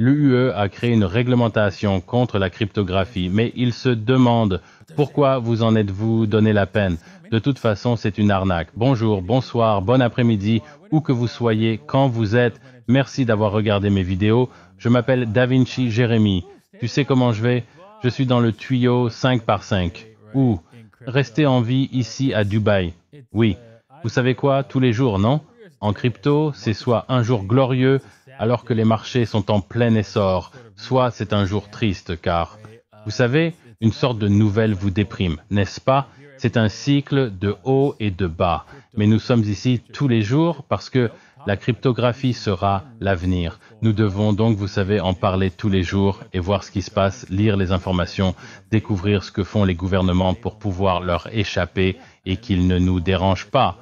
L'UE a créé une réglementation contre la cryptographie, mais il se demande pourquoi vous en êtes-vous donné la peine. De toute façon, c'est une arnaque. Bonjour, bonsoir, bon après-midi, où que vous soyez, quand vous êtes. Merci d'avoir regardé mes vidéos. Je m'appelle Davinci Jérémy. Tu sais comment je vais? Je suis dans le tuyau 5 par 5. Où? Rester en vie ici à Dubaï. Oui. Vous savez quoi? Tous les jours, non? En crypto, c'est soit un jour glorieux, alors que les marchés sont en plein essor, soit c'est un jour triste, car, vous savez, une sorte de nouvelle vous déprime, n'est-ce pas? C'est un cycle de haut et de bas. Mais nous sommes ici tous les jours parce que la cryptographie sera l'avenir. Nous devons donc, vous savez, en parler tous les jours et voir ce qui se passe, lire les informations, découvrir ce que font les gouvernements pour pouvoir leur échapper et qu'ils ne nous dérangent pas.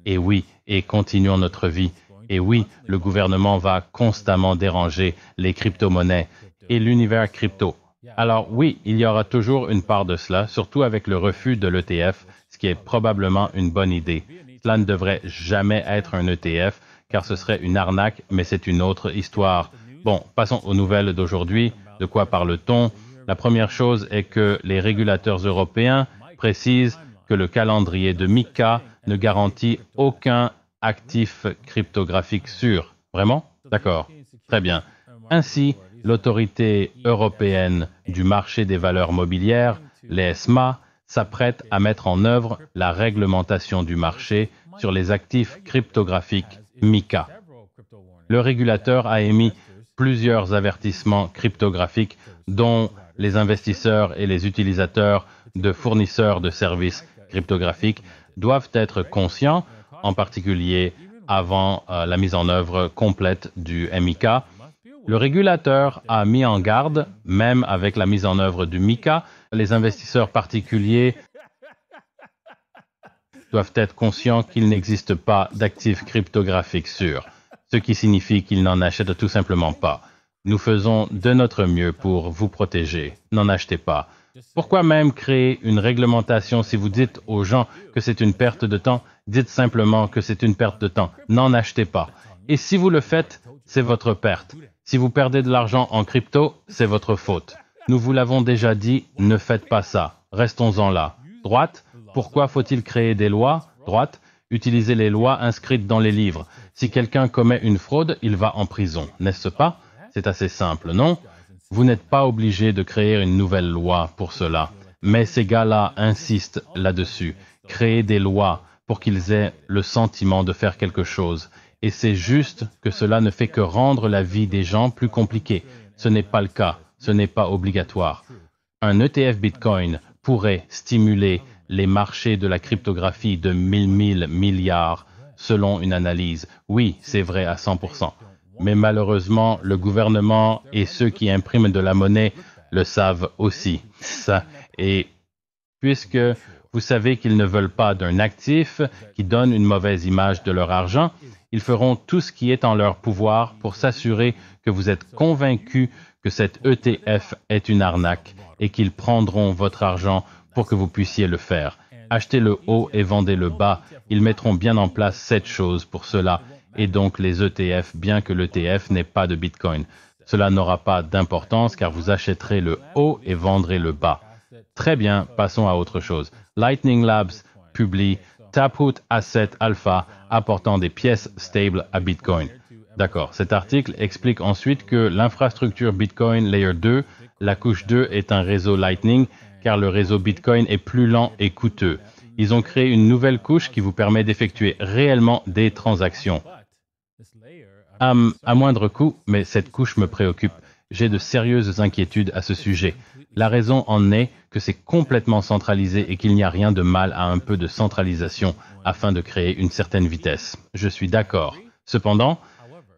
Et oui, et continuons notre vie. Et oui, le gouvernement va constamment déranger les crypto-monnaies et l'univers crypto. Alors oui, il y aura toujours une part de cela, surtout avec le refus de l'ETF, ce qui est probablement une bonne idée. Cela ne devrait jamais être un ETF, car ce serait une arnaque, mais c'est une autre histoire. Bon, passons aux nouvelles d'aujourd'hui. De quoi parle-t-on? La première chose est que les régulateurs européens précisent que le calendrier de MiCA ne garantit aucun actif cryptographique sûr. Vraiment? D'accord. Très bien. Ainsi, l'autorité européenne du marché des valeurs mobilières, l'ESMA, s'apprête à mettre en œuvre la réglementation du marché sur les actifs cryptographiques MiCA. Le régulateur a émis plusieurs avertissements cryptographiques dont les investisseurs et les utilisateurs de fournisseurs de services cryptographiques doivent être conscients, en particulier avant la mise en œuvre complète du MiCA. Le régulateur a mis en garde, même avec la mise en œuvre du MiCA, les investisseurs particuliers doivent être conscients qu'il n'existe pas d'actifs cryptographiques sûrs, ce qui signifie qu'ils n'en achètent tout simplement pas. Nous faisons de notre mieux pour vous protéger. N'en achetez pas. Pourquoi même créer une réglementation si vous dites aux gens que c'est une perte de temps? Dites simplement que c'est une perte de temps. N'en achetez pas. Et si vous le faites, c'est votre perte. Si vous perdez de l'argent en crypto, c'est votre faute. Nous vous l'avons déjà dit, ne faites pas ça. Restons-en là. Droite, pourquoi faut-il créer des lois? Droite, utilisez les lois inscrites dans les livres. Si quelqu'un commet une fraude, il va en prison, n'est-ce pas? C'est assez simple, non? Vous n'êtes pas obligé de créer une nouvelle loi pour cela. Mais ces gars-là insistent là-dessus. Créer des lois pour qu'ils aient le sentiment de faire quelque chose. Et c'est juste que cela ne fait que rendre la vie des gens plus compliquée. Ce n'est pas le cas. Ce n'est pas obligatoire. Un ETF Bitcoin pourrait stimuler les marchés de la cryptographie de 1000 milliards, selon une analyse. Oui, c'est vrai à 100%. Mais malheureusement, le gouvernement et ceux qui impriment de la monnaie le savent aussi. Ça. Et puisque vous savez qu'ils ne veulent pas d'un actif qui donne une mauvaise image de leur argent, ils feront tout ce qui est en leur pouvoir pour s'assurer que vous êtes convaincus que cet ETF est une arnaque et qu'ils prendront votre argent pour que vous puissiez le faire. Achetez le haut et vendez le bas. Ils mettront bien en place cette chose pour cela. Et donc les ETF, bien que l'ETF n'ait pas de Bitcoin. Cela n'aura pas d'importance car vous achèterez le haut et vendrez le bas. Très bien, passons à autre chose. Lightning Labs publie Taproot Asset Alpha apportant des pièces stables à Bitcoin. D'accord, cet article explique ensuite que l'infrastructure Bitcoin Layer 2, la couche 2, est un réseau Lightning car le réseau Bitcoin est plus lent et coûteux. Ils ont créé une nouvelle couche qui vous permet d'effectuer réellement des transactions. À moindre coût, mais cette couche me préoccupe. J'ai de sérieuses inquiétudes à ce sujet. La raison en est que c'est complètement centralisé et qu'il n'y a rien de mal à un peu de centralisation afin de créer une certaine vitesse. Je suis d'accord. Cependant,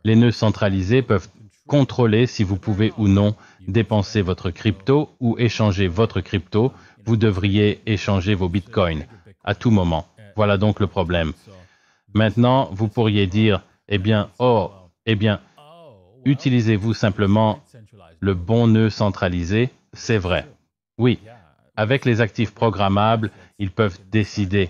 les nœuds centralisés peuvent contrôler si vous pouvez ou non dépenser votre crypto ou échanger votre crypto. Vous devriez échanger vos bitcoins à tout moment. Voilà donc le problème. Maintenant, vous pourriez dire, utilisez-vous simplement le bon nœud centralisé? C'est vrai. Oui. Avec les actifs programmables, ils peuvent décider.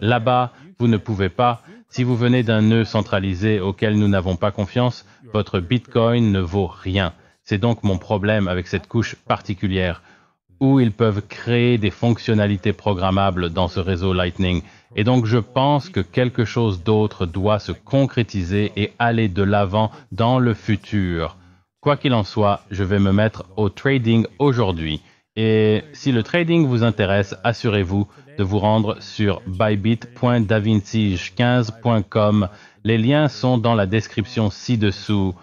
Là-bas, vous ne pouvez pas. Si vous venez d'un nœud centralisé auquel nous n'avons pas confiance, votre Bitcoin ne vaut rien. C'est donc mon problème avec cette couche particulière, où ils peuvent créer des fonctionnalités programmables dans ce réseau Lightning. Et donc, je pense que quelque chose d'autre doit se concrétiser et aller de l'avant dans le futur. Quoi qu'il en soit, je vais me mettre au trading aujourd'hui. Et si le trading vous intéresse, assurez-vous de vous rendre sur bybit.davinci15.com. Les liens sont dans la description ci-dessous.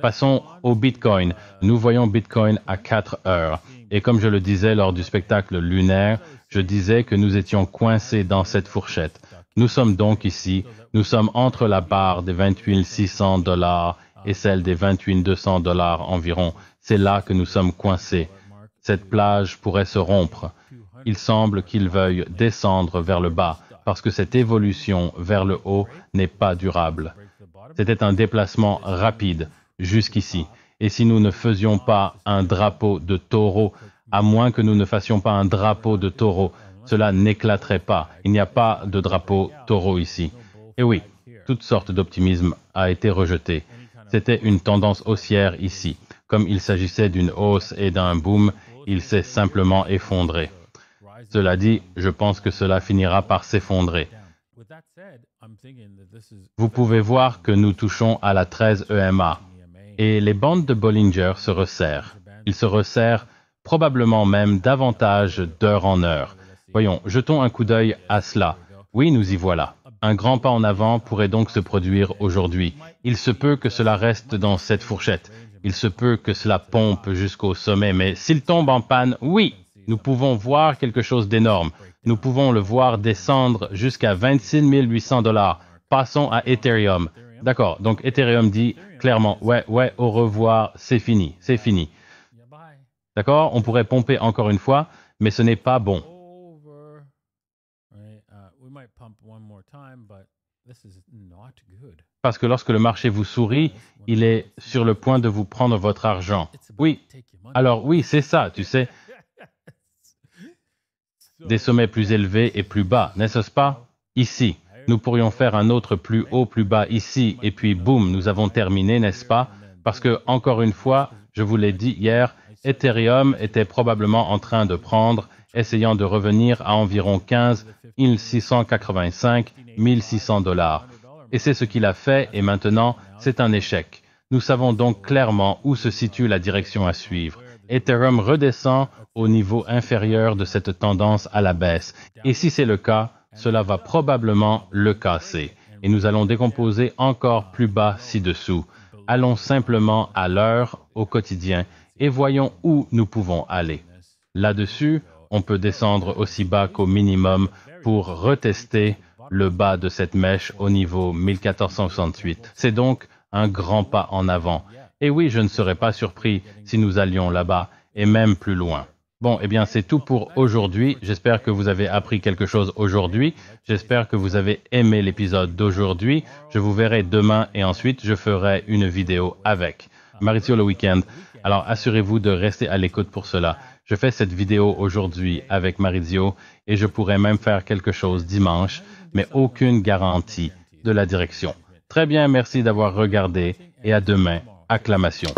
Passons au Bitcoin. Nous voyons Bitcoin à 4 heures. Et comme je le disais lors du spectacle lunaire, je disais que nous étions coincés dans cette fourchette. Nous sommes donc ici, nous sommes entre la barre des 28 600 $ et celle des 28 200 $ environ. C'est là que nous sommes coincés. Cette plage pourrait se rompre. Il semble qu'il veuille descendre vers le bas parce que cette évolution vers le haut n'est pas durable. C'était un déplacement rapide jusqu'ici. Et si nous ne faisions pas un drapeau de taureau, à moins que nous ne fassions pas un drapeau de taureau, cela n'éclaterait pas. Il n'y a pas de drapeau taureau ici. Et oui, toutes sortes d'optimisme a été rejeté. C'était une tendance haussière ici. Comme il s'agissait d'une hausse et d'un boom, il s'est simplement effondré. Cela dit, je pense que cela finira par s'effondrer. Vous pouvez voir que nous touchons à la 13 EMA et les bandes de Bollinger se resserrent. Ils se resserrent probablement même davantage d'heure en heure. Voyons, jetons un coup d'œil à cela. Oui, nous y voilà. Un grand pas en avant pourrait donc se produire aujourd'hui. Il se peut que cela reste dans cette fourchette. Il se peut que cela pompe jusqu'au sommet, mais s'il tombe en panne, oui, nous pouvons voir quelque chose d'énorme. Nous pouvons le voir descendre jusqu'à 26 800 $. Passons à Ethereum. D'accord, donc Ethereum dit clairement, ouais, au revoir, c'est fini. D'accord, on pourrait pomper encore une fois, mais ce n'est pas bon. Parce que lorsque le marché vous sourit, il est sur le point de vous prendre votre argent. Oui, alors oui, c'est ça, tu sais. Des sommets plus élevés et plus bas, n'est-ce pas? Ici, nous pourrions faire un autre plus haut, plus bas ici, et puis boum, nous avons terminé, n'est-ce pas? Parce que, encore une fois, je vous l'ai dit hier, Ethereum était probablement en train de prendre, essayant de revenir à environ 15 685 1600 $. Et c'est ce qu'il a fait, et maintenant, c'est un échec. Nous savons donc clairement où se situe la direction à suivre. Ethereum redescend au niveau inférieur de cette tendance à la baisse. Et si c'est le cas, cela va probablement le casser. Et nous allons décomposer encore plus bas ci-dessous. Allons simplement à l'heure, au quotidien, et voyons où nous pouvons aller. Là-dessus, on peut descendre aussi bas qu'au minimum pour retester le bas de cette mèche au niveau 1468. C'est donc un grand pas en avant. Et oui, je ne serais pas surpris si nous allions là-bas, et même plus loin. Bon, eh bien, c'est tout pour aujourd'hui. J'espère que vous avez appris quelque chose aujourd'hui. J'espère que vous avez aimé l'épisode d'aujourd'hui. Je vous verrai demain et ensuite, je ferai une vidéo avec Maurizio le week-end. Alors, assurez-vous de rester à l'écoute pour cela. Je fais cette vidéo aujourd'hui avec Maurizio et je pourrais même faire quelque chose dimanche, mais aucune garantie de la direction. Très bien, merci d'avoir regardé et à demain. Acclamation.